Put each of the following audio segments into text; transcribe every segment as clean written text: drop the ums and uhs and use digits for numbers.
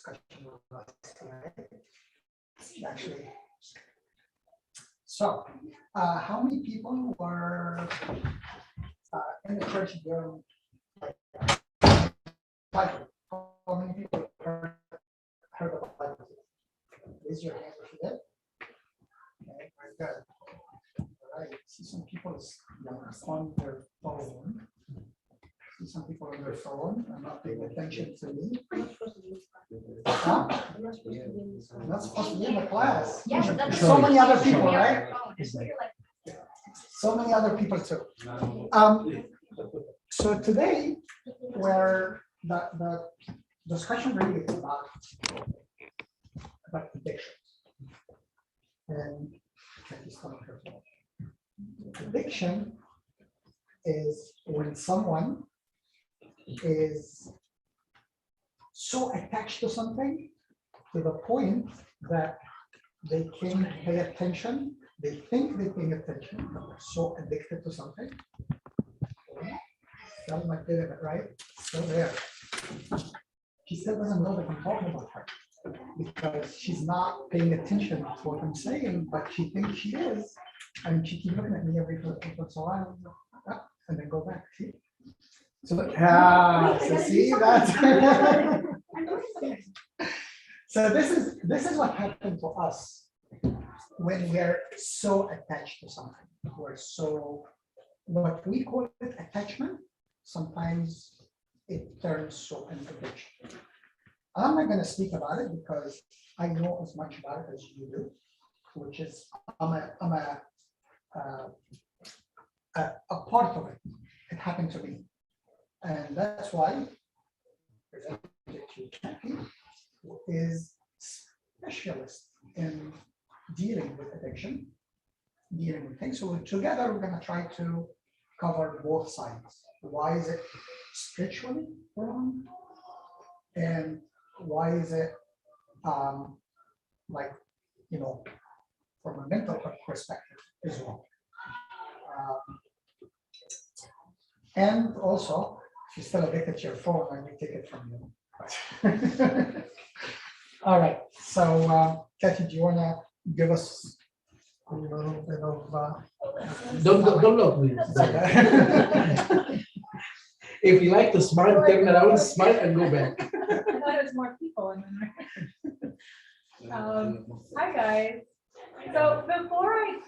discussion with us tonight. Actually, so how many people were in the church during Bible? How many people heard the Bible? Raise your hand if you did. Okay, very good. All right, see some people on their phone. See some people on their phone and not paying attention to me. Huh? You're not supposed to be in the class. Yeah, So many other people, right? So many other people too. So today, where the discussion really is about addictions. And addiction is when someone is so attached to something to the point that they can't pay attention. They think they're paying attention, but they're so addicted to something. That might get it right. Still there. She still doesn't know that I'm talking about her because she's not paying attention to what I'm saying, but she thinks she is. And she keeps looking at me every once in a while, and then go back. See? So, so see that. So this is what happened to us when we're so attached to something. We're so, what we call it attachment, sometimes it turns to an addiction. I'm not going to speak about it because I know as much about it as you do, which is I'm a part of it. It happened to me, and that's why Kathy is specialist in dealing with addiction, dealing with things. So together we're going to try to cover both sides. Why is it spiritually wrong, and why is it like, you know, from a mental perspective as well. And also, if you're still addicted to your phone, I may take it from you. All right, so Kathy, do you want to give us a little bit of Don't look me. If you like to smile, turn around, smile and go back. I thought it was more people in there. Hi guys. So before I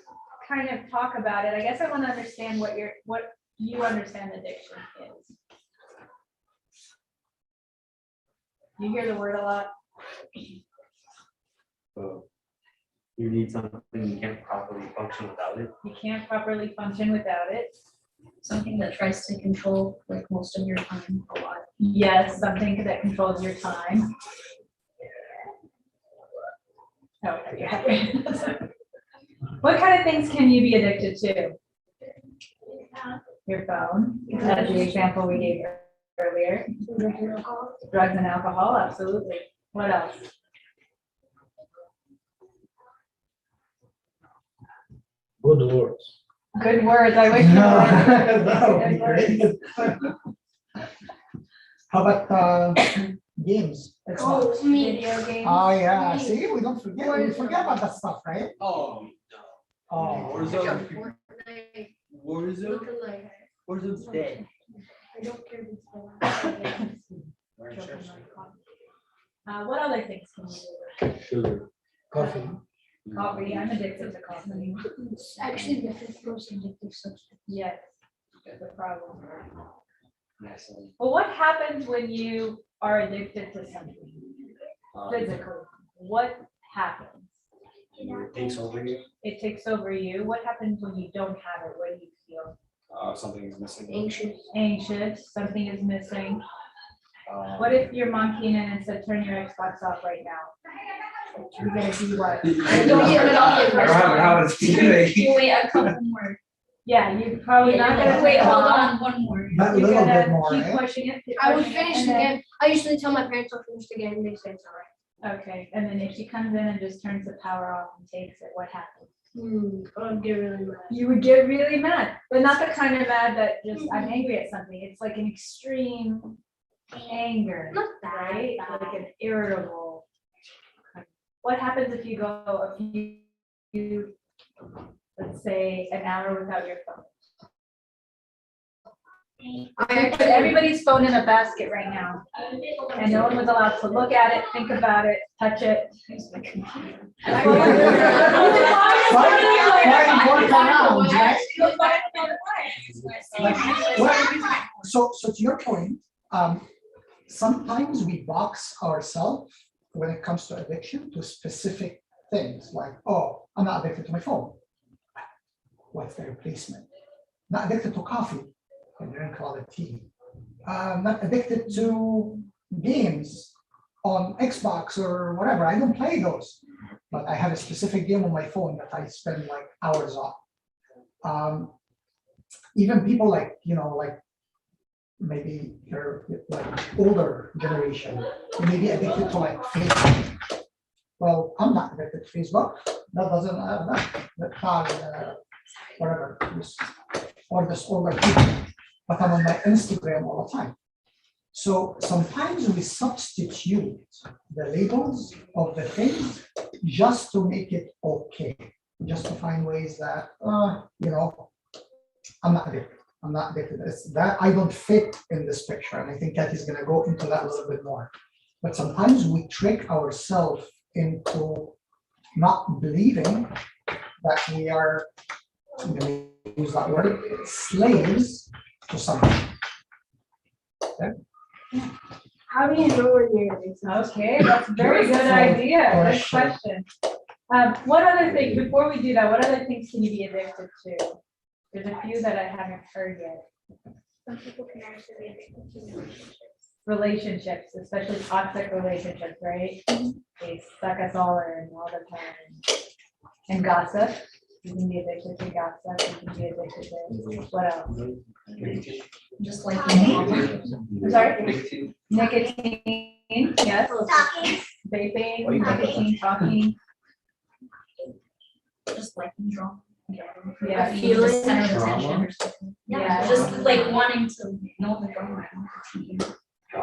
kind of talk about it, I guess I want to understand what you understand addiction is. You hear the word a lot. You need something you can't properly function without it. You can't properly function without it. Something that tries to control like most of your time a lot. Yes, something that controls your time. Oh, yeah. What kind of things can you be addicted to? Your phone. That's the example we gave earlier. Drugs and alcohol, absolutely. What else? Good words. Good words. I wish. that would be great. How about games? It's not. Video games. Oh yeah, see, we don't forget. We forget about that stuff, right? Oh, Oh, Warzone. Fortnite, Warzone. looking like Warzone's dead. I don't care if it's What other things can you do? Sugar. Coffee. Coffee. I'm addicted to coffee. It's actually the fifth most addictive substance. Yes, that's a problem. Nice. Well, what happens when you are addicted to something physically? What happens? It takes over you. It takes over you. What happens when you don't have it? What do you feel? Something is missing. Anxious. Anxious. Something is missing. Um, What if your mom came in and said, "Turn your Xbox off right now"? You're gonna do what? Don't get it off I don't have a house today. You wait a couple more. Yeah, you're probably not gonna Wait, take it hold off. on, one more. But a You're little bit gonna more, keep eh? pushing it. keep I would pushing it, finish and the then- game. I usually tell my parents I'll finish the game and they say it's alright. Okay, and then if she comes in and just turns the power off and takes it, what happens? I'd get really mad. You would get really mad, but not the kind of mad that just I'm angry at something. It's like an extreme anger, Not that right? bad. Like an irritable. what happens if you go a few, let's say, an hour without your phone? Put everybody's phone in a basket right now, and no one was allowed to look at it, think about it, touch it. So to your point, sometimes we box ourselves when it comes to addiction to specific things like, oh, I'm not addicted to my phone. What's the replacement? Not addicted to coffee. I drink a lot of tea. Not addicted to games on Xbox or whatever. I don't play those, but I have a specific game on my phone that I spend like hours on. Even people like, like maybe they're like older generation, they may be addicted to like Facebook. Well, I'm not addicted to Facebook. That doesn't whatever or this older people, but I'm on my Instagram all the time. So sometimes we substitute the labels of the things just to make it okay, just to find ways that I'm not addicted. I'm not addicted. It's that I don't fit in this picture, and I think Kathy's going to go into that a little bit more. But sometimes we trick ourselves into not believing that we are, I'm going to use that word, slaves to something. Okay? How do you know when you're addicted? Okay, that's a very good idea. Good question. What other thing, before we do that, what other things can you be addicted to? There's a few that I haven't heard yet. Some people can actually be addicted to relationships. Relationships, especially toxic relationships, right? They suck us all in all the time. And gossip. You can be addicted to gossip. You can be addicted to what else? Just like. I'm sorry? Nicotine, yes. Talking. Vaping, nicotine, talking. Just like drama. Yeah. Feeling center of attention or something. Yeah. Just like wanting to know the drama. A feeling. A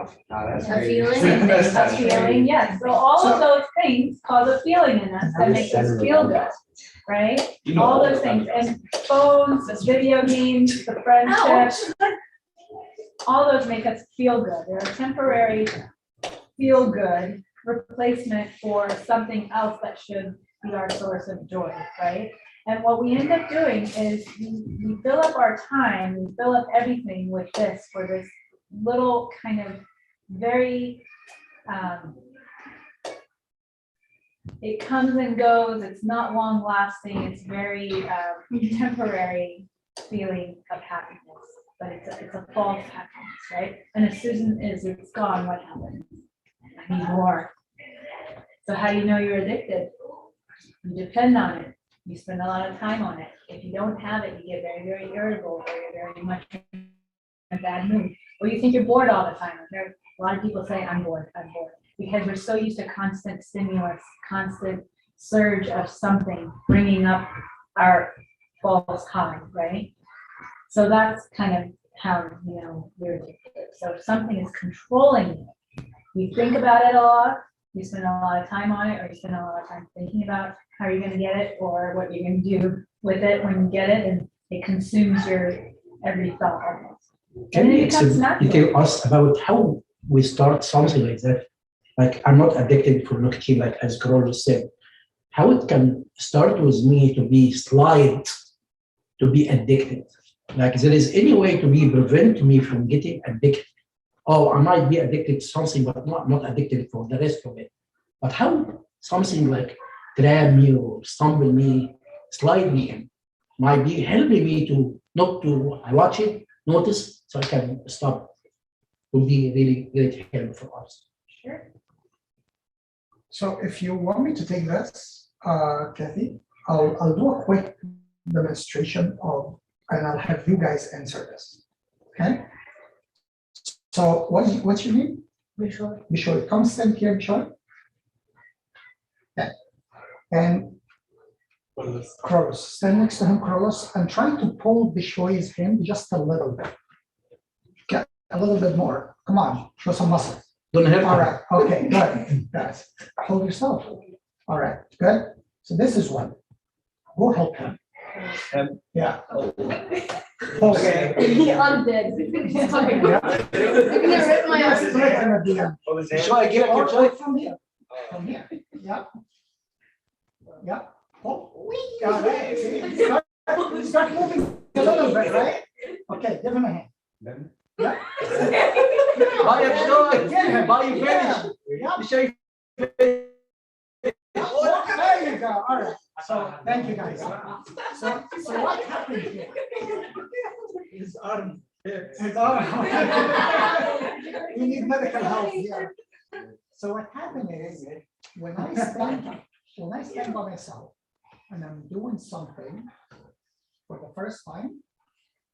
feeling, yes. So all of those things cause a feeling in us that makes us feel good, right? All those things, and phones, the video games, the friendships, all those make us feel good. They're a temporary feel good replacement for something else that should be our source of joy, right? And what we end up doing is we fill up our time, we fill up everything with this for this little kind of very, it comes and goes, it's not long lasting, it's very temporary feeling of happiness, but it's a false happiness, right? And as soon as it's gone, what happens? I need more. So how do you know you're addicted? You depend on it. You spend a lot of time on it. If you don't have it, you get very, very irritable, very much in a bad mood. Or you think you're bored all the time. There a lot of people say, I'm bored, because we're so used to constant stimulus, constant surge of something bringing up our false high, right? So that's kind of how, we're addicted. So if something is controlling you, you think about it a lot, you spend a lot of time on it, or you spend a lot of time thinking about how you're going to get it or what you're going to do with it when you get it, and it consumes your every thought almost. Can you tell us about how we start something like that? Like, I'm not addicted to nicotine, like as Kyrillous said. How it can start with me to be slide, to be addicted? Like, there is any way to prevent me from getting addicted? Oh, I might be addicted to something, but not addicted for the rest of it. But how something like grab me or stumble me, slide me in, might be helping me to not to watch it, notice, so I can stop. Will be really great help for us. Sure. So if you want me to take this, Kathy, I'll do a quick demonstration and I'll have you guys answer this. Okay. So what's your name? Bishoy. Come stand here, Bishoy. Okay. And Kyrillous. Stand next to him, Kyrillous, and try to pull Bishoy's hand just a little bit. Okay, a little bit more. Come on, show some muscle. Don't have All right. Okay. Good. Guys, hold yourself. All right, good. So this is one. Go help him. Yeah. Okay. I'm dead. Sorry. Yeah. You're gonna rip my Yes, arm. split him at the end. Try, get up, try. From here. From here. Yeah. Yeah. Oh, got it. See, start moving a little bit, right? Okay, give him a hand. Yeah. Bye, I'm sorry. Get him. Bye, you Yeah. finish. Yeah. Show you. There you go. All right. So thank you guys. So what happened here? His arm. His arm. We need medical help here. So what happened is when I stand by myself and I'm doing something for the first time,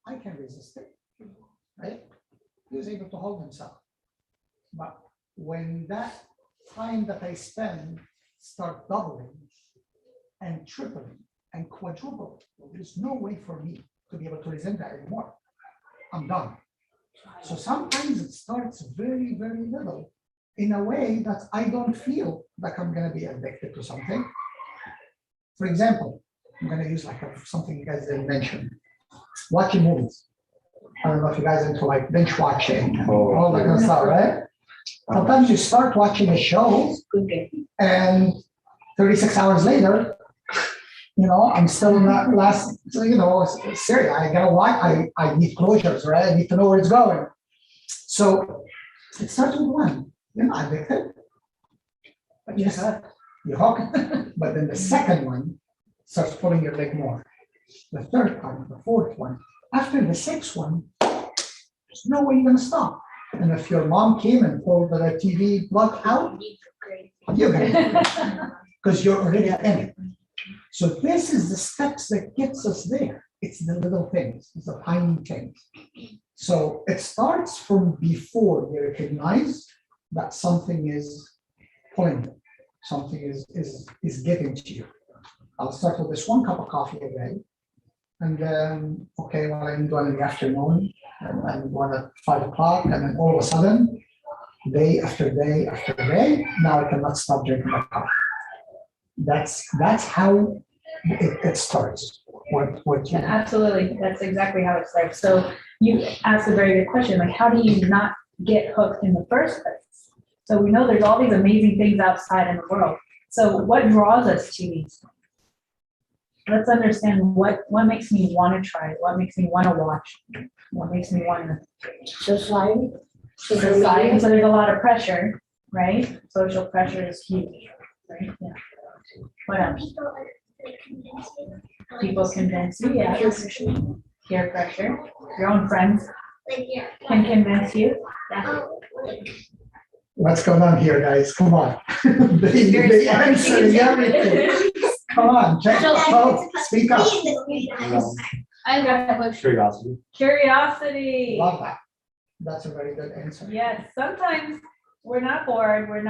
I can resist it. Right? He was able to hold himself. But when that time that I spend start doubling and tripling and quadrupling, there's no way for me to be able to resist that anymore. I'm done. So sometimes it starts very, very little in a way that I don't feel like I'm going to be addicted to something. For example, I'm going to use like something you guys didn't mention, watching movies. I don't know if you guys are into like binge watching and all that kind of stuff, right? Sometimes you start watching a show and 36 hours later, I'm still in that last, series. I gotta watch, I need closures, right? I need to know where it's going. So it starts with one, you're not addicted, but you hook. But then the second one starts pulling your leg more. The third one, the fourth one. After the sixth one, there's no way you're gonna stop. And if your mom came and pulled the TV plug out, you're gonna, because you're already in it. So this is the steps that gets us there. It's the little things, it's the tiny things. So it starts from before you recognize that something is pulling you, something is giving to you. I'll start with this one cup of coffee a day. And then, okay, well, I'm doing in the afternoon, and I'm going at 5 o'clock, and then all of a sudden, day after day after day, now I cannot stop drinking my coffee. That's how it starts. What Yeah, absolutely. That's exactly how it starts. So you asked a very good question, like how do you not get hooked in the first place? So we know there's all these amazing things outside in the world. So what draws us to these things? Let's understand what makes me want to try it, what makes me want to watch, what makes me want to. Society. So there's a lot of pressure, right? Social pressure is huge, right? Yeah. What else? People convince you, yeah. Peer pressure. Your own friends can convince you. Yeah. What's going on here, guys? Come on. They answering everything. Come on, speak up. I got that much. Curiosity. Curiosity. Love that. That's a very good answer. Yes, sometimes we're not bored, we're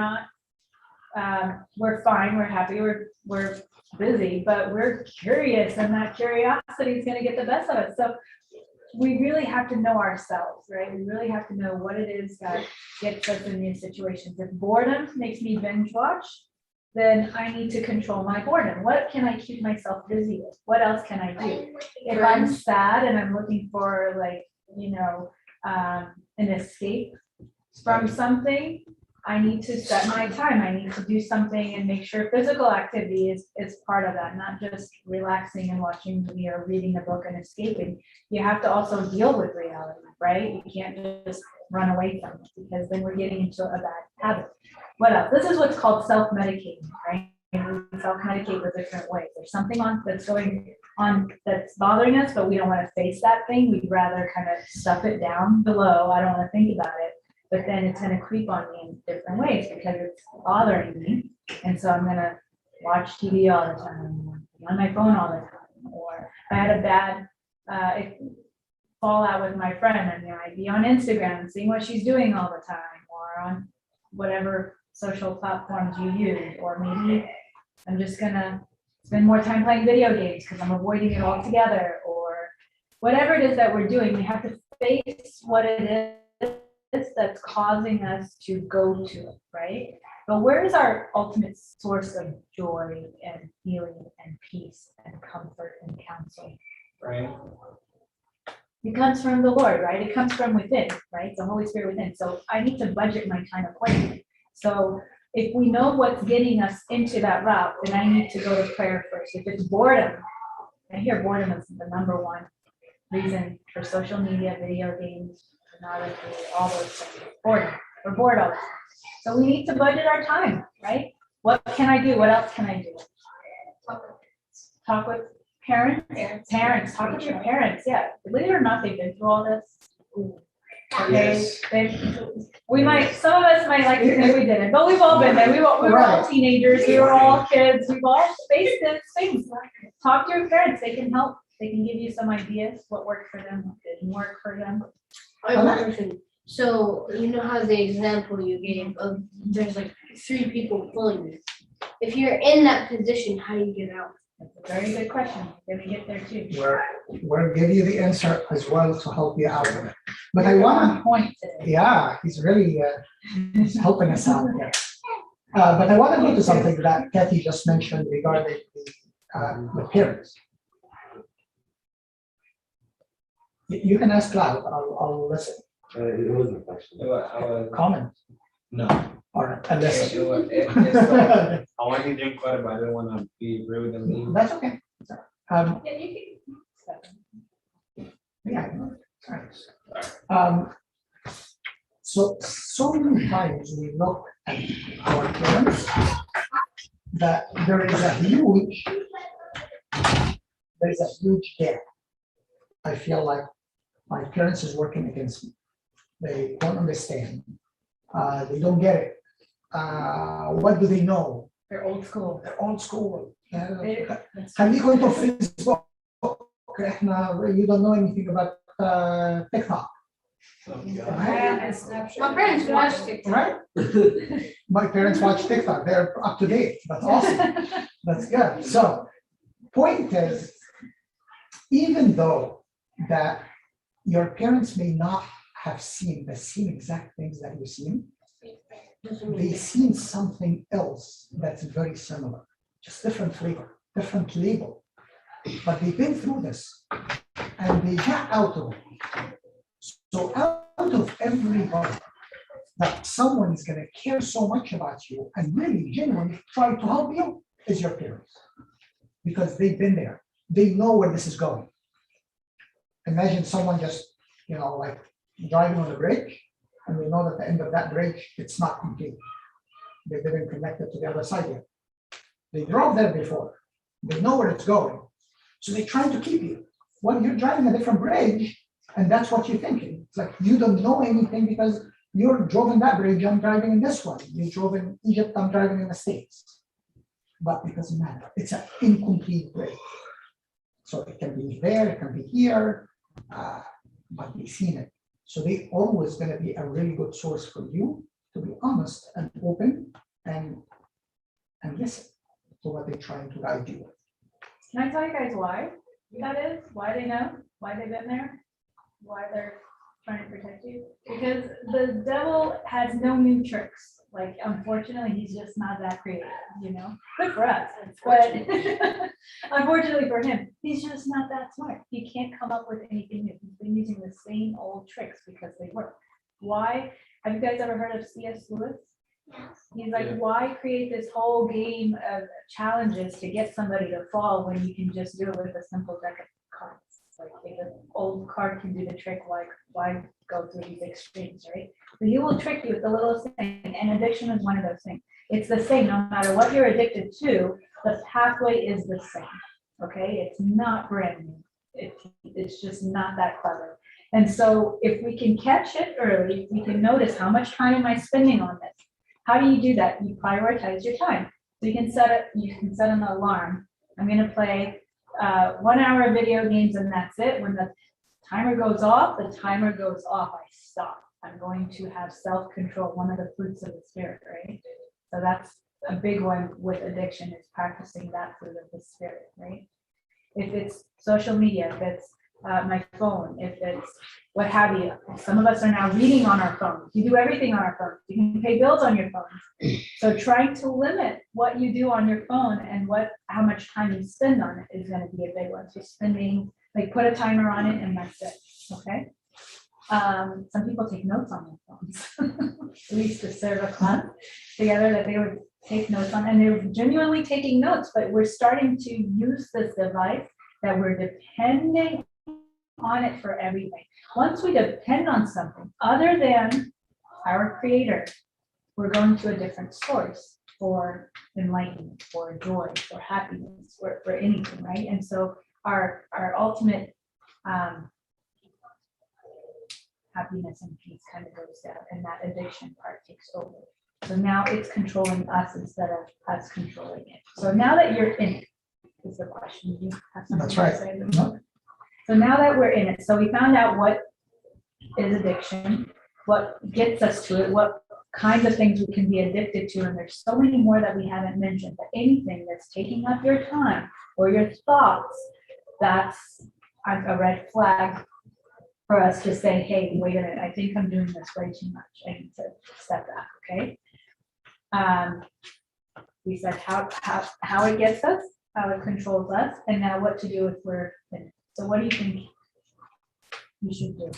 fine, we're happy, we're busy, but we're curious, and that curiosity is going to get the best of us. So we really have to know ourselves, right? We really have to know what it is that gets us in these situations. If boredom makes me binge watch, then I need to control my boredom. What can I keep myself busy with? What else can I do? If I'm sad and I'm looking for an escape from something, I need to set my time. I need to do something and make sure physical activity is part of that, not just relaxing and watching a movie or reading a book and escaping. You have to also deal with reality, right? You can't just run away from it, because then we're getting into a bad habit. What else? This is what's called self-medicating, right? We self-medicate with different ways. There's something that's going on that's bothering us, but we don't want to face that thing. We'd rather kind of stuff it down below. I don't want to think about it. But then it's going to creep on me in different ways because it's bothering me. And so I'm going to watch TV all the time, or be on my phone all the time. Or I had a bad fallout with my friend, and I'd be on Instagram seeing what she's doing all the time, or on whatever social platforms you use. Or maybe I'm just going to spend more time playing video games because I'm avoiding it altogether, or whatever it is that we're doing. We have to face what it is that's causing us to go to it, right? But where is our ultimate source of joy and healing and peace and comfort and counsel? Right. It comes from the Lord, right? It comes from within, right? The Holy Spirit within. So I need to budget my time accordingly. So if we know what's getting us into that route, then I need to go to prayer first. If it's boredom, I hear boredom is the number one reason for social media, video games, pornography, all those things. Boredom. We're bored all the time. So we need to budget our time, right? What can I do? What else can I do? Talk with parents. Parents. Talk with your parents. Yeah. Believe it or not, they've been through all this. Okay. We might, some of us might like to say we didn't, but we've all been there. We were all teenagers. We were all kids. We've all faced these things. Talk to your parents. They can help. They can give you some ideas, what worked for them, what didn't work for them. I have a question. So you know how the example you gave of there's like 3 people pulling you. If you're in that position, how do you get out? That's a very good question. We're gonna get there too. We'll give you the answer as well to help you out with it. But I You're want on point today. yeah, he's really he's helping us out here. But I want to go to something that Kathy just mentioned regarding the parents. You can ask loud, I'll listen. It wasn't a question. Comment. No. All right, and listen. I wanted to drink water, but I didn't want to be rude and leave. That's okay. Yeah, you can. Yeah. Sorry. So many times we look at our parents that there is a huge gap. I feel like my parents is working against me. They don't understand. They don't get it. What do they know? They're old school. They're old school. That's- Have you gone to Facebook? You don't know anything about TikTok. My parents watched it. Right? My parents watch TikTok. They're up to date. That's awesome. That's good. So, point is, even though that your parents may not have seen the same exact things that you've seen, they've seen something else that's very similar, just different flavor, different label. But they've been through this and they got out of it. So out of everybody, that someone is going to care so much about you and really genuinely try to help you is your parents, because they've been there. They know where this is going. Imagine someone just, like driving on the bridge, and they know that the end of that bridge, it's not complete. They didn't connect it to the other side yet. They drove there before. They know where it's going. So they're trying to keep you. Well, you're driving a different bridge, and that's what you're thinking. It's like you don't know anything because you're driving that bridge, I'm driving in this one. You drove in Egypt, I'm driving in the States. But it doesn't matter. It's an incomplete bridge. So it can be there, it can be here, but they've seen it. So they always going to be a really good source for you to be honest and open and listen to what they're trying to guide you with. Can I tell you guys why that is? Why they know? Why they've been there? Why they're trying to protect you? Because the devil has no new tricks. Like, unfortunately, he's just not that creative, Good for us, but unfortunately for him, he's just not that smart. He can't come up with anything new. He's been using the same old tricks because they work. Why? Have you guys ever heard of C.S. Lewis? He's like, why create this whole game of challenges to get somebody to fall when you can just do it with a simple deck of cards? Like, if an old card can do the trick, why go through these extremes, right? So he will trick you with the littlest thing, and addiction is one of those things. It's the same, no matter what you're addicted to, the pathway is the same, okay? It's not brand new. It's just not that clever. And so if we can catch it early, we can notice how much time am I spending on this? How do you do that? You prioritize your time. So you can set an alarm. I'm gonna play 1 hour of video games and that's it. When the timer goes off, the timer goes off. I stop. I'm going to have self-control, one of the fruits of the spirit, right? So that's a big one with addiction, is practicing that fruit of the spirit, right? If it's social media, if it's my phone, if it's what have you. Some of us are now reading on our phones. You do everything on our phones. You can pay bills on your phone. So trying to limit what you do on your phone and how much time you spend on it is going to be a big one. So spending, like, put a timer on it and that's it. Okay. Some people take notes on their phones. We used to serve a class together that they would take notes on, and they were genuinely taking notes, but we're starting to use this device that we're depending on it for everything. Once we depend on something other than our creator, we're going to a different source for enlightenment, for joy, for happiness, for anything, right? And so our ultimate happiness and peace kind of goes down, and that addiction part takes over. So now it's controlling us instead of us controlling it. So now that you're in it, is the question. You have something That's to right. say? No. So now that we're in it, so we found out what is addiction, what gets us to it, what kinds of things we can be addicted to, and there's so many more that we haven't mentioned, but anything that's taking up your time or your thoughts, that's a red flag for us to say, hey, wait a minute, I think I'm doing this way too much. I need to step back, okay? We said how it gets us, how it controls us, and now what to do if we're in it. So what do you think you should do?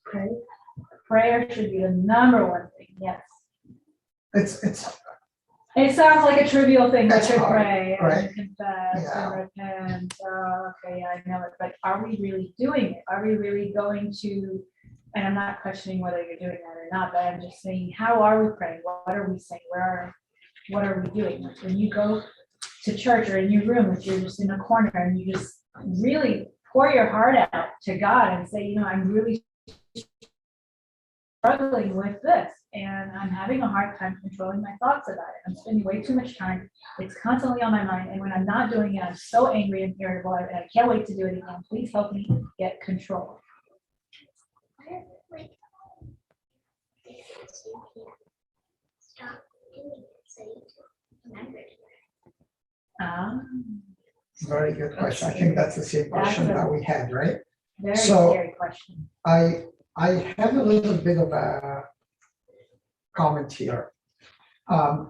Okay. Prayer should be the number one thing, yes. It's It sounds like a trivial thing, like That's to hard, pray right? and confess Yeah. and repent. Okay, yeah, I know it, but are we really doing it? Are we really going to, and I'm not questioning whether you're doing that or not, but I'm just saying, how are we praying? What are we saying? What are we doing? Like when you go to church or in your room, if you're just in a corner and you just really pour your heart out to God and say, I'm really struggling with this and I'm having a hard time controlling my thoughts about it. I'm spending way too much time. It's constantly on my mind. And when I'm not doing it, I'm so angry and irritable and I can't wait to do it again. Please help me get control. Stop doing it so you can remember to very good question. I think that's the same question that we had, right? Very So, scary question. I have a little bit of a comment here. I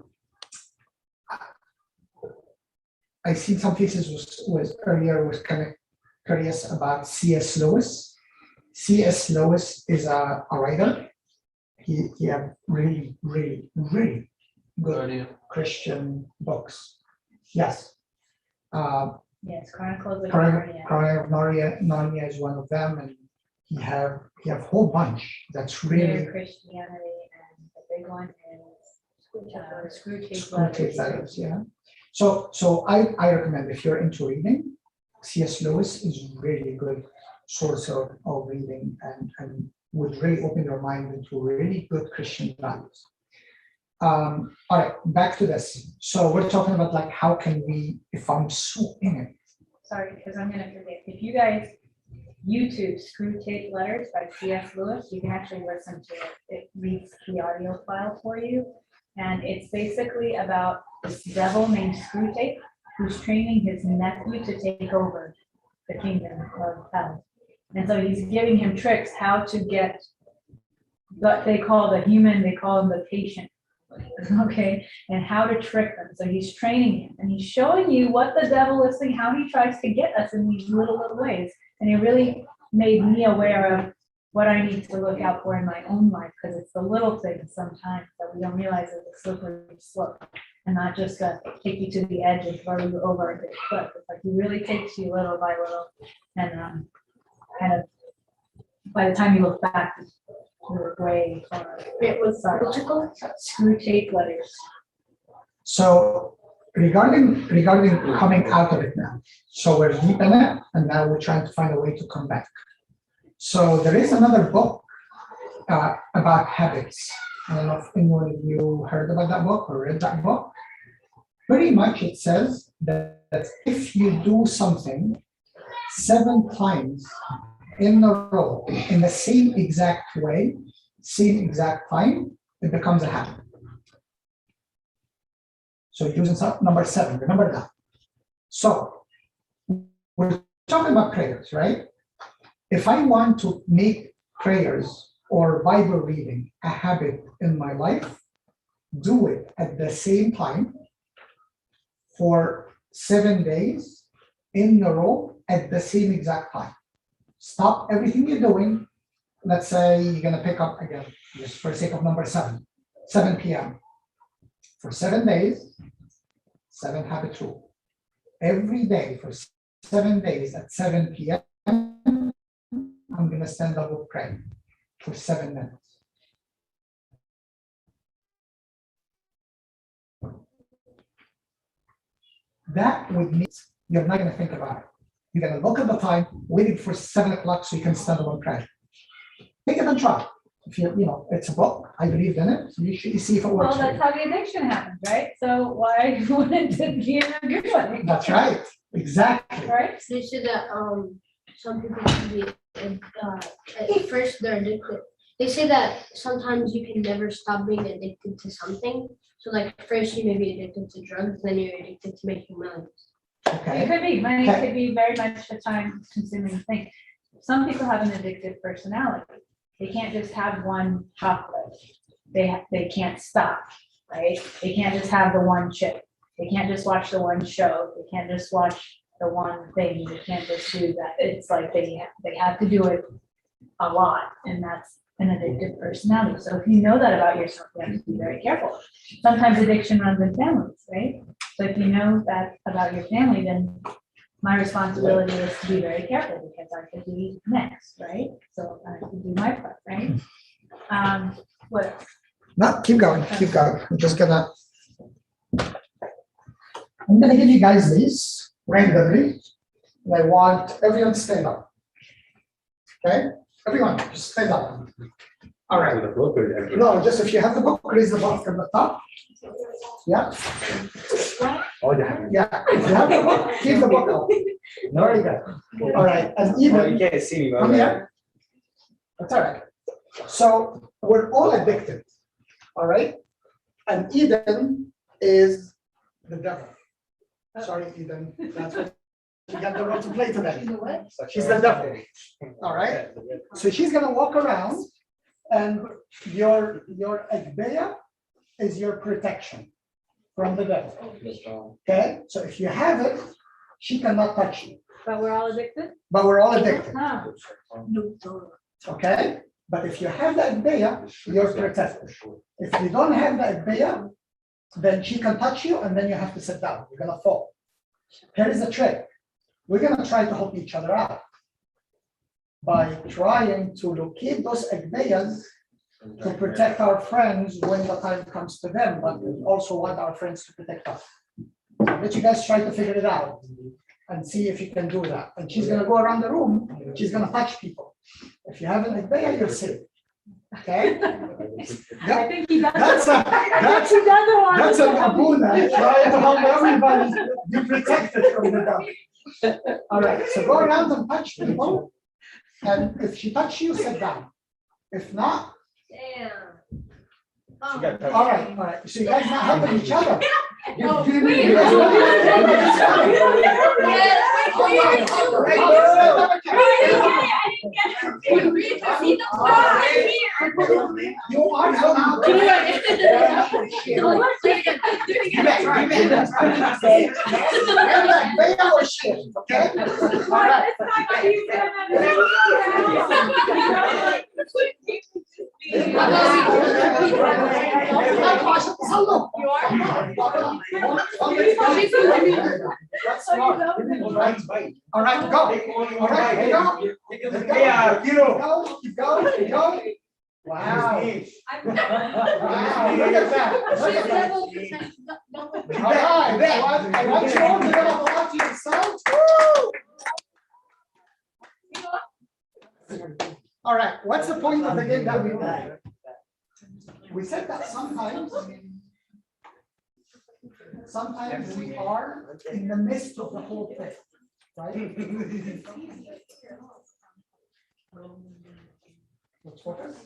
see some pieces was earlier was kind of curious about C.S. Lewis. C.S. Lewis is a writer. He had really good Christian books. Yes. Yes, Chronicles of Chronicle Narnia. of Narnia is one of them, and you have a whole bunch that's really Mere Christianity, and the big one is Screwtape Screwtape Letters, yeah. So I recommend if you're into reading, C.S. Lewis is really good source of reading and would really open your mind into really good Christian values. All right, back to this. So we're talking about like how can we, if I'm so in it. Sorry, because I'm gonna forget. If you guys YouTube Screwtape Letters by C.S. Lewis, you can actually listen to it. It reads the audio file for you. And it's basically about this devil named Screwtape who's training his nephew to take over the kingdom of hell. And so he's giving him tricks how to get what they call the human, they call him the patient. Okay, and how to trick them. So he's training him and he's showing you what the devil is saying, how he tries to get us in these little ways. And it really made me aware of what I need to look out for in my own life, because it's the little things sometimes that we don't realize is a slippery slope, and not just take you to the edge and throw you over a big cliff. It's like he really takes you little by little, and kind of by the time you look back, you're way far. It was logical. Screwtape Letters. So regarding coming out of it now, so we're deep in it, and now we're trying to find a way to come back. So there is another book about habits. I don't know if anyone of you heard about that book or read that book. Pretty much it says that if you do something 7 times in a row in the same exact way, same exact time, it becomes a habit. So using number 7, remember that. So we're talking about prayers, right? if I want to make prayers or Bible reading a habit in my life, do it at the same time for 7 days in a row at the same exact time. Stop everything you're doing. Let's say you're going to pick up again, just for sake of number 7 p.m. For 7 days, 7 habit rule. Every day for 7 days at 7 p.m., I'm going to stand up and pray for 7 minutes. That would mean you're not going to think about it. You're going to look at the time, waiting for 7 o'clock so you can stand up and pray. Take it and try. If you it's a book, I believe in it. You should see if it works. Well, that's how the addiction happens, right? So why wouldn't it be a good one? That's right. Exactly. Right? They said that some people can be at first they're addicted. They say that sometimes you can never stop being addicted to something. So like first you may be addicted to drugs, then you're addicted to making money. It Okay. could be. Money Okay. could be very much a time-consuming thing. Some people have an addictive personality. They can't just have one chocolate. They can't stop, right? They can't just have the one chip. They can't just watch the one show. They can't just watch the one thing. They can't just do that. It's like they have to do it a lot, and that's an addictive personality. So if you know that about yourself, you have to be very careful. Sometimes addiction runs in families, right? So if you know that about your family, then my responsibility is to be very careful because I could be next, right? So I have to do my part, right? What else? No, keep going. Keep going. I'm gonna give you guys these randomly. And I want everyone to stand up. Okay? Everyone, just stand up. All right. The book or the- No, just if you have the book, raise the book from the top. Yeah, Oh, yeah. yeah. If you have the book, keep the book up. No, you got. All right, and Oh, you even, can't see me. my come bad. here. That's all right. So we're all addicted. All right? And Eden is the devil. Sorry, Eden. That's what you got the role to play today. She's the devil. All right? So she's gonna walk around, and your agbeya is your protection from the devil. Okay? So if you have it, she cannot touch you. But we're all addicted? But we're all addicted. Oh, Okay? But if you have the agbeya, you're protected. If you don't have the agbeya, then she can touch you, and then you have to sit down. You're gonna fall. Here is the trick. We're gonna try to help each other out by trying to locate those agbeyas to protect our friends when the time comes to them, but we also want our friends to protect us. So let you guys try to figure it out and see if you can do that. And she's gonna go around the room, she's gonna touch people. If you have an agbeya, you're safe. Okay? I think he does. That's He doesn't want that's to a help abuna, trying to help everybody be protected from the devil. All right, so go around and touch people. And if she touches you, sit down. If not, Damn. She got touched. all right. So you guys not helping each other. No, You- we- you guys want- You are allowed okay? All right. All right, go. All right, go. Yeah, you know. Go, keep going, keep going. Wow. Wow, look at that. Look at that. All right, I want you all to get off to yourselves. Woo! All right, what's the point of the game that we play? We said that sometimes we are in the midst of the whole thing, right? Let's focus. A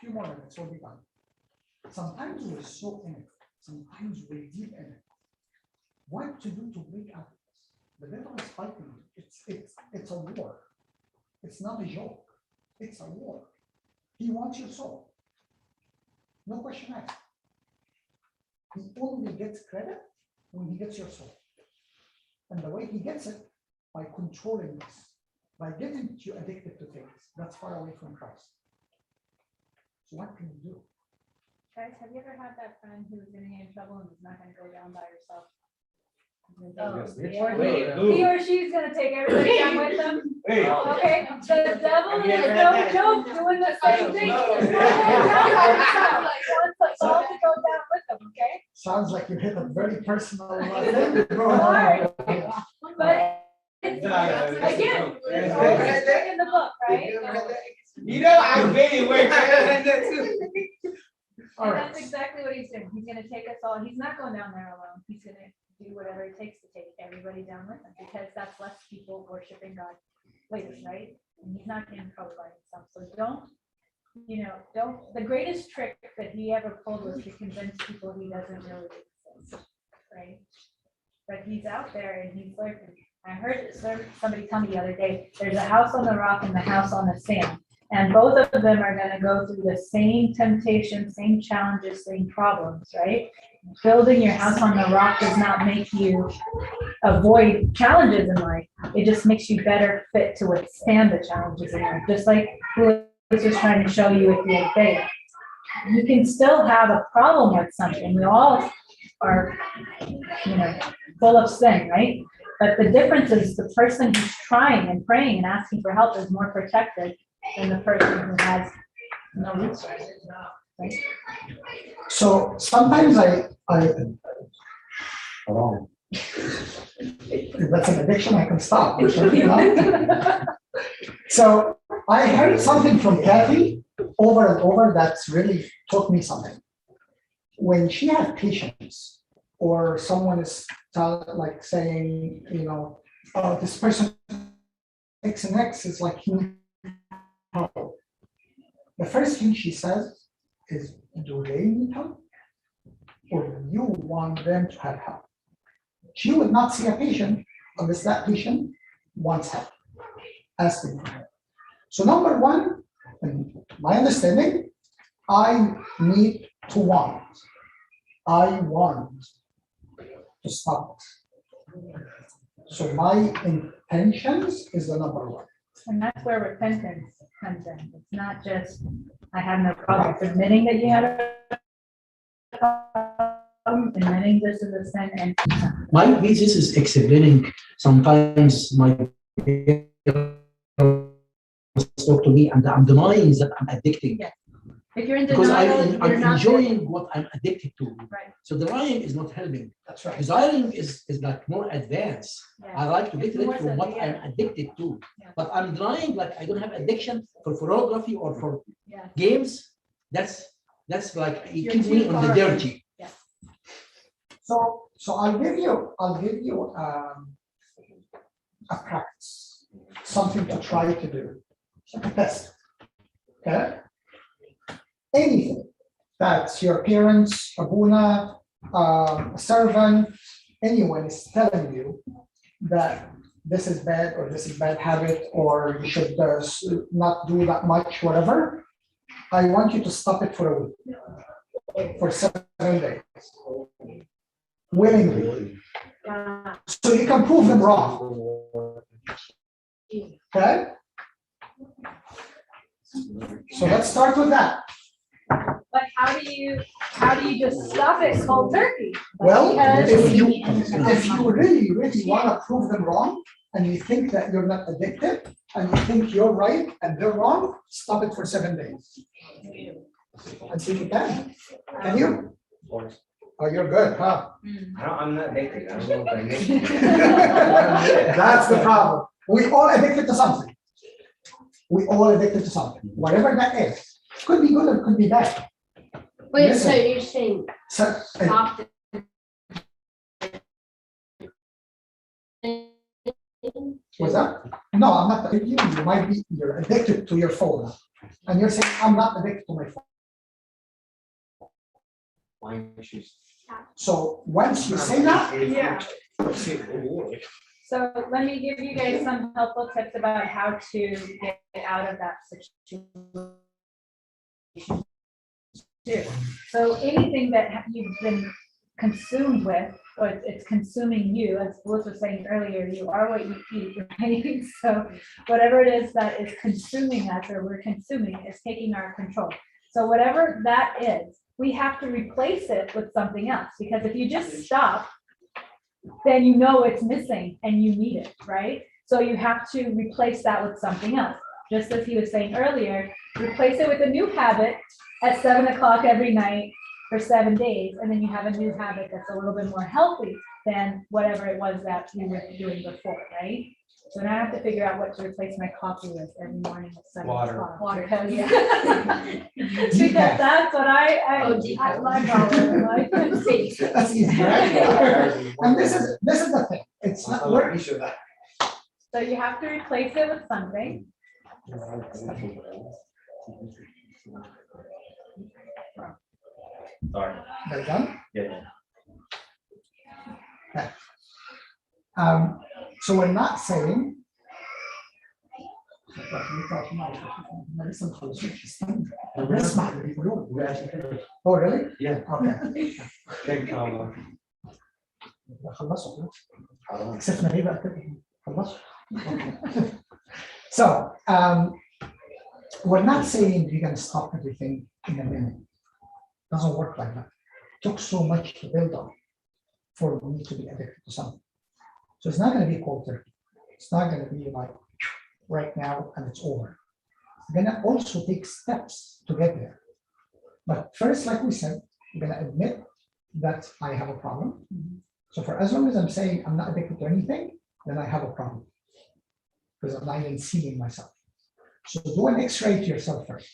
few more minutes, we'll be done. Sometimes we're so in it. Sometimes we're deep in it. What to do to break out of this? The devil is fighting. It's a war. It's not a joke. It's a war. He wants your soul. No question asked. He only gets credit when he gets your soul. And the way he gets it, by controlling this, by getting you addicted to things that's far away from Christ. So what can you do? Guys, have you ever had that friend who's getting in trouble and is not gonna go down by herself? He or she's gonna take everybody down with them. Hey. Okay, the devil Have you is ever had no that? joke doing the same thing. He's not going down by himself. He wants us all to go down with him, okay? Sounds like you hit a very personal thing. Sorry. But it's, Again, again, it's right in the book, right? You know, I really wait for that too. All And right. that's exactly what he's doing. He's gonna take us all, he's not going down there alone. He's gonna do whatever it takes to take everybody down with him, because that's less people worshiping God later, right? And he's not getting trouble by himself. So don't, the greatest trick that he ever pulled was to convince people he doesn't really exist, right? But he's out there and he's lurking. I heard somebody tell me the other day, there's a house on the rock and the house on the sand. And both of them are gonna go through the same temptations, same challenges, same problems, right? Building your house on the rock does not make you avoid challenges in life. It just makes you better fit to withstand the challenges in life. Just like who was just trying to show you with the faith. You can still have a problem with something. We all are, full of sin, right? But the difference is the person who's trying and praying and asking for help is more protected than the person who has no resources. Right? So sometimes if that's an addiction, I can stop. So I heard something from Kathy over and over that's really taught me something. When she had patients, or someone is saying, this person X and X is like, help. The first thing she says is, do they need help? Or do you want them to have help? She would not see a patient unless that patient wants help, asking for help. So number one, in my understanding, I need to want. I want to stop it. So my intentions is the number one. And that's where repentance comes in. It's not just, I have no problem. It's admitting that you had a problem, admitting this is a sin, and My basis is explaining sometimes my talk to me and I'm denying that I'm addicted. Yeah. If you're in Because denial, I'm you're not enjoying what I'm addicted to. Right. So denying is not helping. That's right. Desiring is like more advanced. Yeah. I like to get rid More from what severe. I'm addicted to. Yeah. But I'm denying, like I don't have addiction for pornography or for Yeah. games. That's like it You're keeps me too on the far. dirty. So I'll give you a practice, something to try to do, like a test. Okay. Anything that's your parents, abuna, a servant, anyone is telling you that this is bad or this is bad habit or you should not do that much, whatever. I want you to stop it for a week, for 7 days, willingly, so you can prove them wrong. Okay. So let's start with that. But how do you just stop it cold turkey? Well, Because- if you really want to prove them wrong, and you think that you're not addicted, and you think you're right and they're wrong, stop it for 7 days. And see if you can. Can you? Oh, you're good, huh? I'm not addicted. I don't know if I'm addicted. That's the problem. We all addicted to something. We all addicted to something, whatever that is. Could be good or could be bad. Wait, Listen. so you're saying So, stop it? what's that? No, I'm not addicted. You might be, you're addicted to your phone. And you're saying, I'm not addicted to my phone. Why don't you So once you say that, Yeah. stop? So So let me give you guys some helpful tips about how to get out of that situation. So anything that you've been consumed with, or it's consuming you, as Liz was saying earlier, you are what you eat, right? So whatever it is that is consuming us, or we're consuming, is taking our control. So whatever that is, we have to replace it with something else, because if you just stop, then you know it's missing and you need it, right? So you have to replace that with something else. Just as he was saying earlier, replace it with a new habit at 7 o'clock every night for 7 days, and then you have a new habit that's a little bit more healthy than whatever it was that you were doing before, right? So now I have to figure out what to replace my coffee with every morning at 7 o'clock. Water. Because because that's what my problem, like. That's easy, right? And this is the thing. It's not work. So you have to replace it with something. Sorry. They're done. Yeah. So we're not saying. Oh, really? Yeah. Okay. خلصوا كسفنا ليه بقى كده خلصوا. So we're not saying you're going to stop everything in a minute. Doesn't work like that. It took so much to build up for me to be addicted to something. So it's not going to be cold turkey. It's not going to be like right now and it's over. It's going to also take steps to get there. But first, like we said, you're going to admit that I have a problem. So for as long as I'm saying I'm not addicted to anything, then I have a problem because I'm not even seeing myself. So do an X-ray to yourself first.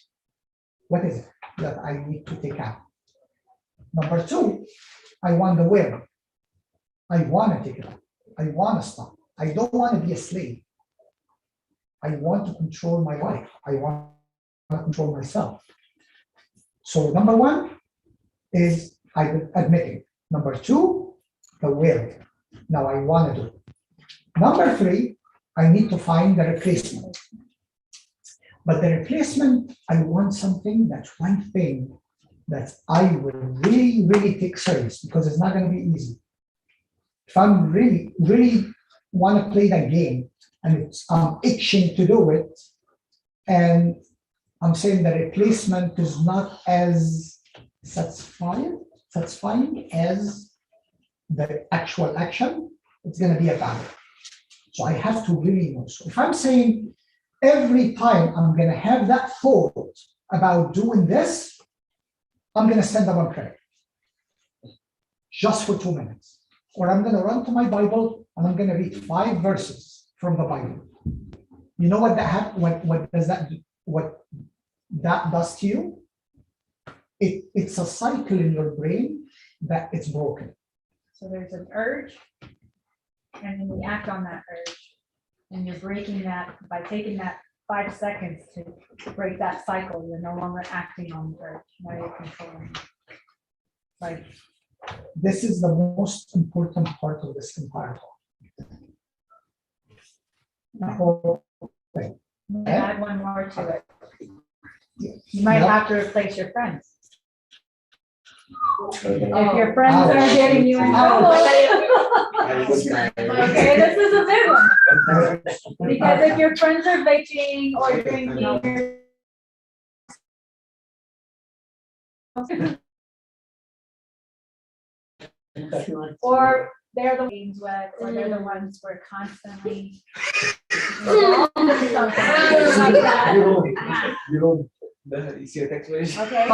What is it that I need to take out? Number two, I want the will. I want to take it out. I want to stop. I don't want to be a slave. I want to control my life. I want to control myself. So number one is admitting. Number two, the will. Now I want to do it. Number three, I need to find the replacement. But the replacement, I want something, that's one thing that I will really, really take serious because it's not going to be easy. If I'm really, really want to play that game and I'm itching to do it, and I'm saying the replacement is not as satisfying as the actual action, it's going to be a battle. So I have to really know. So if I'm saying every time I'm going to have that thought about doing this, I'm going to stand up and pray just for 2 minutes. Or I'm going to run to my Bible and I'm going to read 5 verses from the Bible. You know what what does that do? What that does to you? It's a cycle in your brain that it's broken. So there's an urge, and then we act on that urge. And you're breaking that by taking that 5 seconds to break that cycle. You're no longer acting on the urge. Now you're controlling it. Like, this is the most important part of this entire talk. The whole thing. add one more to it. You might have to replace your friends. If your friends are getting you in trouble. Okay, this is a big one. Because if your friends are vaping or drinking, or they're the ones with, or they're the ones who are constantly like that. You see a text message? Okay,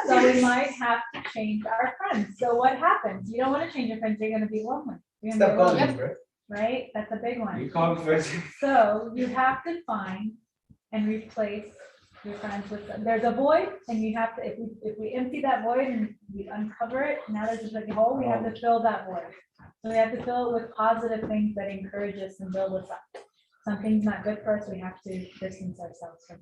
so we might have to change our friends. So what happens? You don't want to change your friends, you're gonna be lonely. You're gonna Stop be calling lonely, me, bro. right? That's a big one. You call me first. So you have to find and replace your friends with them. There's a void, and you have to, if we empty that void and we uncover it, now there's just like a hole, we have to fill that void. So we have to fill it with positive things that encourage us and build us up. Something's not good for us, we have to distance ourselves from.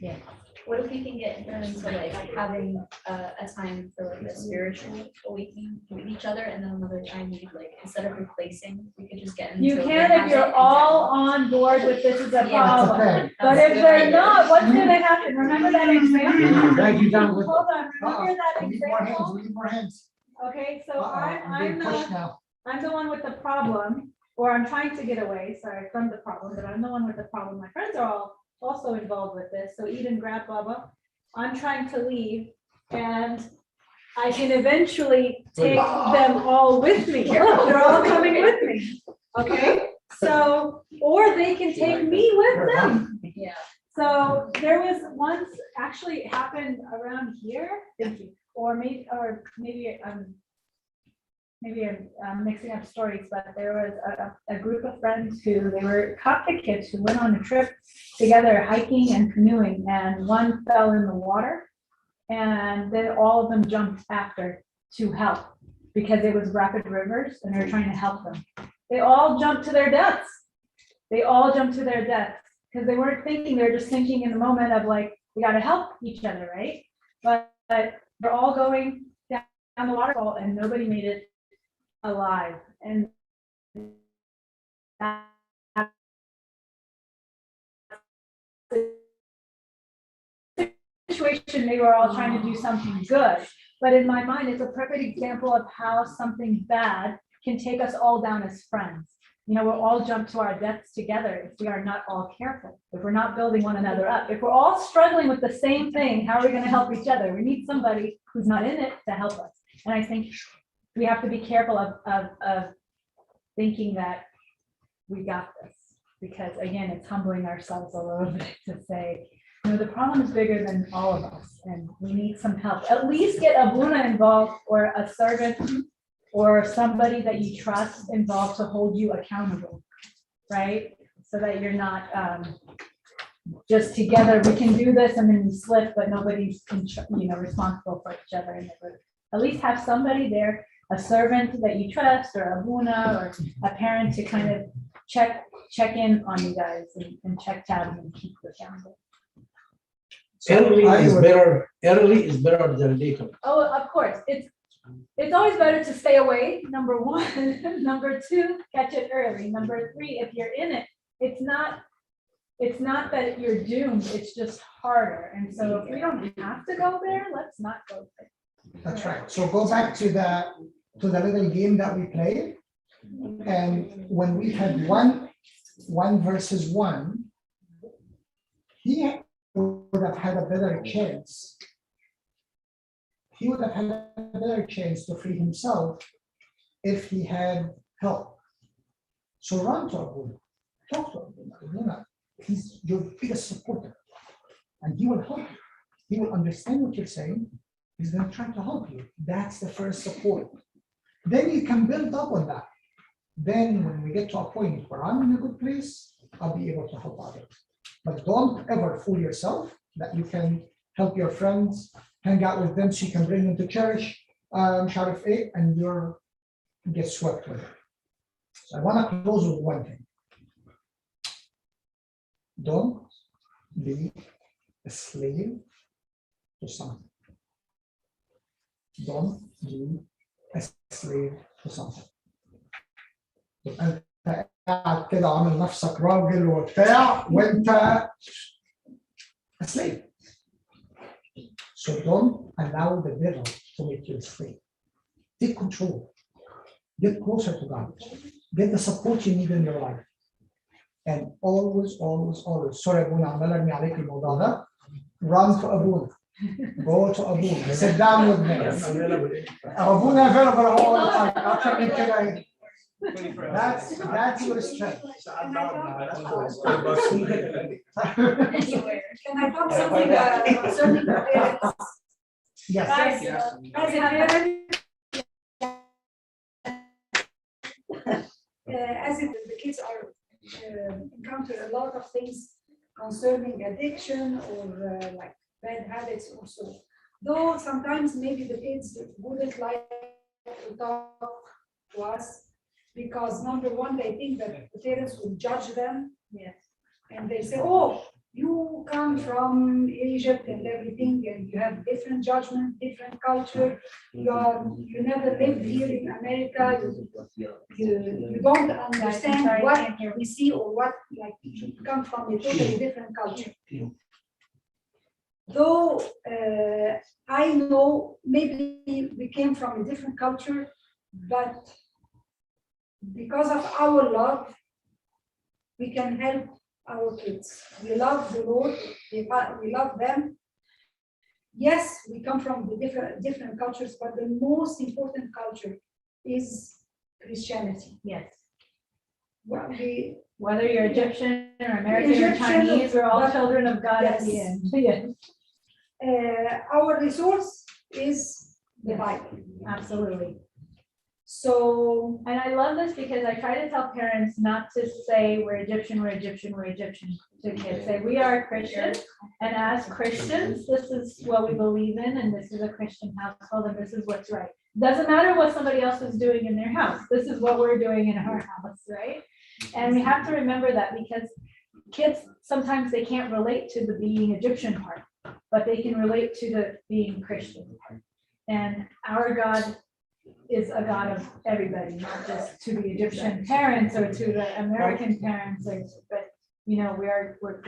Yeah. What if we can get them into like having a time for like a spiritual awakening with each other, and then another time we could, like, instead of replacing, we could just get into. You a can habit if you're and all on board with this is a Yeah. That's the problem. thing. But if they're not, what's gonna happen? Remember that example? Drag you down with. Hold on, remember that We need more hands, example? we need more hands. Okay, so I'm being pushed now. I'm the one with the problem, or I'm trying to get away, sorry, from the problem, but I'm the one with the problem. My friends are all also involved with this. So Eden, grab Bubba. I'm trying to leave, and I can eventually take them all with me. They're all coming with me. Okay, so, or they can take me with them. Yeah. So there was once, actually it happened around here, or maybe I'm mixing up stories, but there was a group of friends who, they were Coptic kids who went on a trip together hiking and canoeing, and one fell in the water, and then all of them jumped after to help because it was rapid rivers and they were trying to help them. They all jumped to their deaths. They all jumped to their deaths because they weren't thinking, they're just thinking in the moment of like, we got to help each other, right? But they're all going down the waterfall and nobody made it alive. And that situation, they were all trying to do something good. But in my mind, it's a perfect example of how something bad can take us all down as friends. You know, we'll all jump to our deaths together if we are not all careful, if we're not building one another up. If we're all struggling with the same thing, how are we going to help each other? We need somebody who's not in it to help us. And I think we have to be careful of thinking that we got this, because again, it's humbling ourselves a little bit to say, you know, the problem is bigger than all of us and we need some help. At least get a Buna involved, or a servant, or somebody that you trust involved to hold you accountable, right? So that you're not just together, we can do this and then we slip, but nobody's responsible for each other in the group. At least have somebody there, a servant that you trust, or a Buna, or a parent to kind of check in on you guys and check tabs and keep you accountable. Early is better than later. Oh, of course, it's always better to stay away, number one. Number two, catch it early. Number three, if you're in it, it's not that you're doomed, it's just harder. And so if we don't have to go there, let's not go there. That's right. So go back to the little game that we played. And when we had one versus one, he would have had a better chance. He would have had a better chance to free himself if he had help. So run to Abuna, talk to Abuna. He's your biggest supporter, and he will help you. He will understand what you're saying. He's going to try to help you. That's the first support. Then you can build up on that. Then when we get to a point where I'm in a good place, I'll be able to help others. But don't ever fool yourself that you can help your friends, hang out with them so you can bring them to church, and you're get swept with it. So I want to close with one thing. Don't be a slave to something. Don't be a slave to something. انت قاعد كده عامل نفسك راجل وبتاع وانت a slave. So don't allow the devil to make you a slave. Take control. Get closer to God. Get the support you need in your life. And always, sorry, Abuna, عمال ارمي عليك الموضوع ده. Run to Abuna. Go to Abuna. Sit down with me. Abuna available all the time. After me today. That's your strength. Anywhere. Can I talk something concerning the parents? Yes. As a parent, as if the kids are encounter a lot of things concerning addiction or like bad habits also. Though sometimes maybe the kids wouldn't like to talk to us because number one, they think that the parents will judge them. Yes. And they say, oh, you come from Egypt and everything, and you have different judgment, different culture. You never lived here in America. You don't understand sorry, I what can't hear. we see or what, like, you come from a totally different culture. Though I know maybe we came from a different culture, but because of our love, we can help our kids. We love the Lord, we love them. Yes, we come from the different cultures, but the most important culture is Christianity. Yes. Whether you're Egyptian or American or Egyptian, Chinese, we're all but- children of God at the Yes. end. Yes, our resource is the Bible. absolutely. So And I love this because I try to tell parents not to say we're Egyptian to kids. Say we are Christian, and as Christians, this is what we believe in, and this is a Christian household, and this is what's right. Doesn't matter what somebody else is doing in their house. This is what we're doing in our house, right? And we have to remember that because kids, sometimes they can't relate to the being Egyptian part, but they can relate to the being Christian part. And our God is a God of everybody, not just to the Egyptian parents or to the American parents, but we're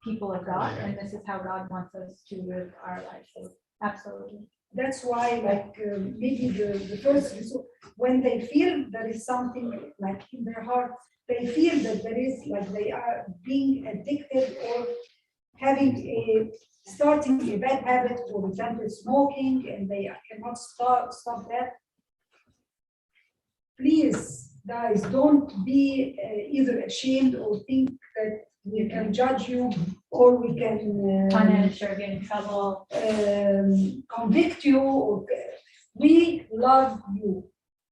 people of God, and this is how God wants us to live our lives. So absolutely. that's why, like, maybe the first resort, when they feel there is something like in their heart, they feel that there is, like, they are being addicted or starting a bad habit, for example, smoking, and they cannot stop that. Please, guys, don't be either ashamed or think that we can judge you or we can Punish or get in trouble. convict you. We love you.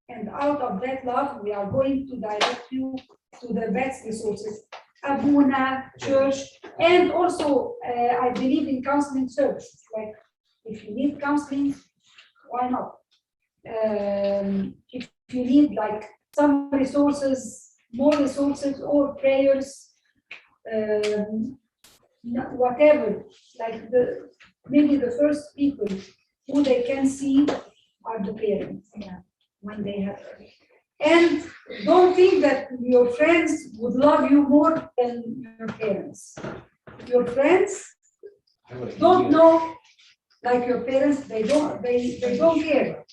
And out of that love, we are going to direct you to the best resources. Abuna, church, and also I believe in counseling services. Like, if you need counseling, why not? If you need, like, some resources, more resources, or prayers, whatever, like maybe the first people who they can see are the parents. Yeah. When they have, and don't think that your friends would love you more than your parents. Your friends don't know, like your parents, they don't care.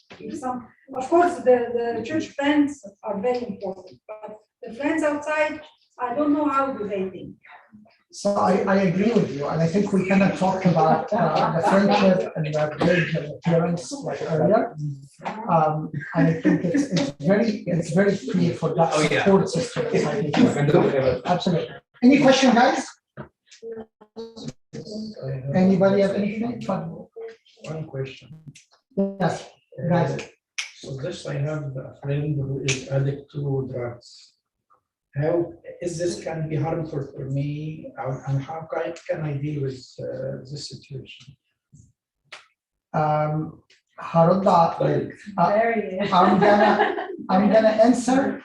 Of course, the church friends are very important, but the friends outside, I don't know how do they think. So I agree with you, and I think we kind of talked about the friendship and the bridge and the parents like earlier. And I think it's very clear for that support system. Absolutely. Any question, guys? Anybody have anything? One question. Yes, guys. So this, I have a friend who is addicted to drugs. How is this can be harmful for me, and how can I deal with this situation? هرد Very. I'm gonna answer.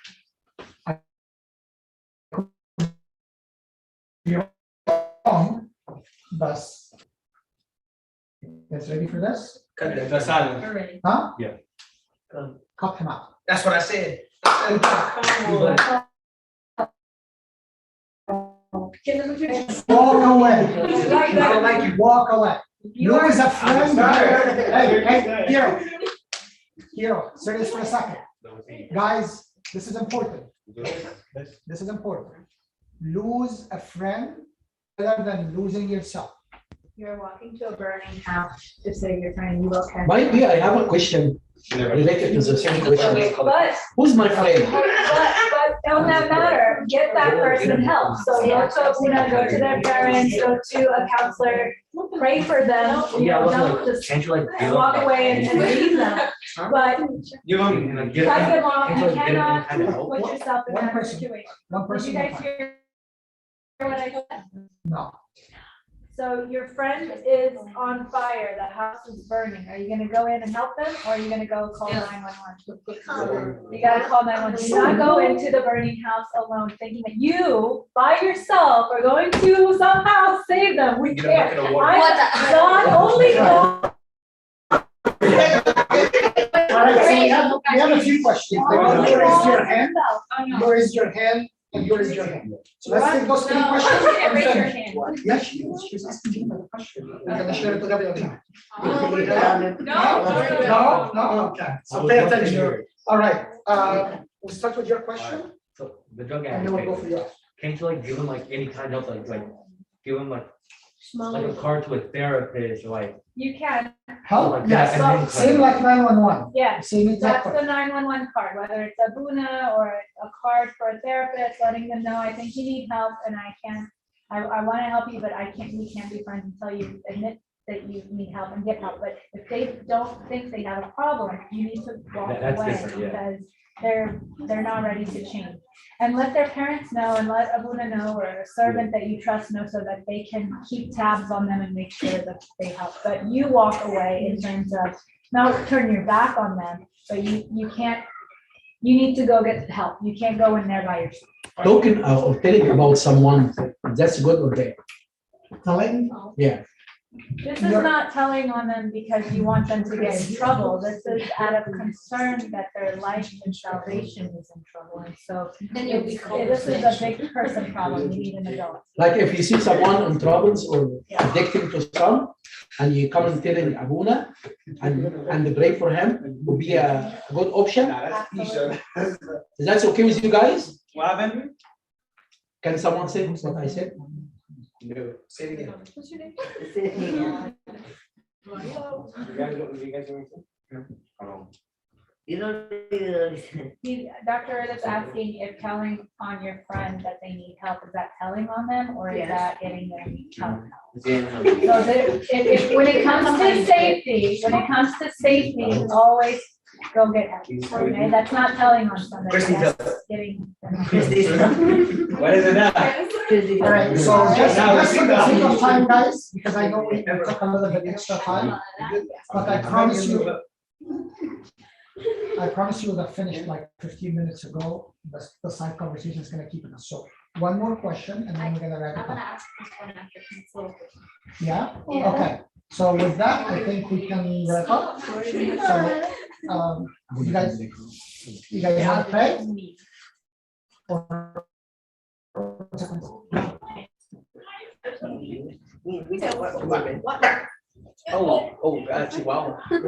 You're wrong, but you guys ready for this? We're ready. Huh? Yeah. Cut him out. That's what I said. Walk away. Walk away. You is a friend. Hey, Hero, serious for a second. Guys, this is important. This is important. Lose a friend better than losing yourself. You're walking to a burning house to say you're trying to be okay. Maybe I have a question related to the same question. But Who's my friend? on that matter, get that person help. So go to their parents, go to a counselor, pray for them. Don't just Can't you like walk away and leave them. But give them cut them off. You cannot kind of help? put yourself in One that person. situation. One Did person. you guys hear what I said? No. So your friend is on fire, the house is burning. Are you gonna go in and help them, or are you gonna go call 911? You gotta call 911. Do not go into the burning house alone, thinking that you, by yourself, are going to somehow save them. We can't. God only knows. All right, so we have a few questions. You raised your hand, you raised your hand, and you raised your hand. So let's take those three questions. and Raise your finish. hand. Yes, she's asking me a question. We're gonna share it together. No, okay. So pay attention. All right, we'll start with your question, So the drug and then we'll go addict, for yours. can't you like give him like any kind of like give him like Smaller. a card to a therapist or like You can, Help, like yes, that, and then same like 911, yeah. same exact That's question. the 911 card, whether it's a Buna or a card for a therapist, letting them know, I think you need help and I want to help you, but we can't be friends until you admit that you need help and get help. But if they don't think they have a problem, you need to walk That's away different, yeah. because they're not ready to change. And let their parents know and let Abuna know or a servant that you trust know so that they can keep tabs on them and make sure that they help. But you walk away in terms of not turn your back on them, but you can't, you need to go get help. You can't go in there by yourself. Talking or telling about someone, that's good or bad? Telling, Yeah. This is not telling on them because you want them to get in trouble. This is out of concern that their life and salvation is in trouble. And so Then you'll be this is a big person problem. You need an adult. Like if you see someone in troubles or addicted to some, and you come and tell him Abuna and pray for him, would be a good option. Is that okay with you guys? What happened? Can someone say what I said? No. Say it again. What's your name? You guys doing something? You don't even understand. Dr. is asking if telling on your friend that they need help, is that telling on them or is that getting them help? So if when it comes to safety, always go get help. Okay, that's not telling on somebody. Christy, That's getting them help. What is it now? all right, so just for the sake of time, guys, because I know we took a little bit extra time, but I promise you that finished like 15 minutes ago. The side conversation is gonna keep it. So one more question and then we're gonna wrap I'm it gonna up. ask this one after, 'cause it's a little quick. Yeah? Yeah. Okay, so with that, I think we can wrap up. So, you guys want to pray? Or- We got what? oh, actually, wow. What?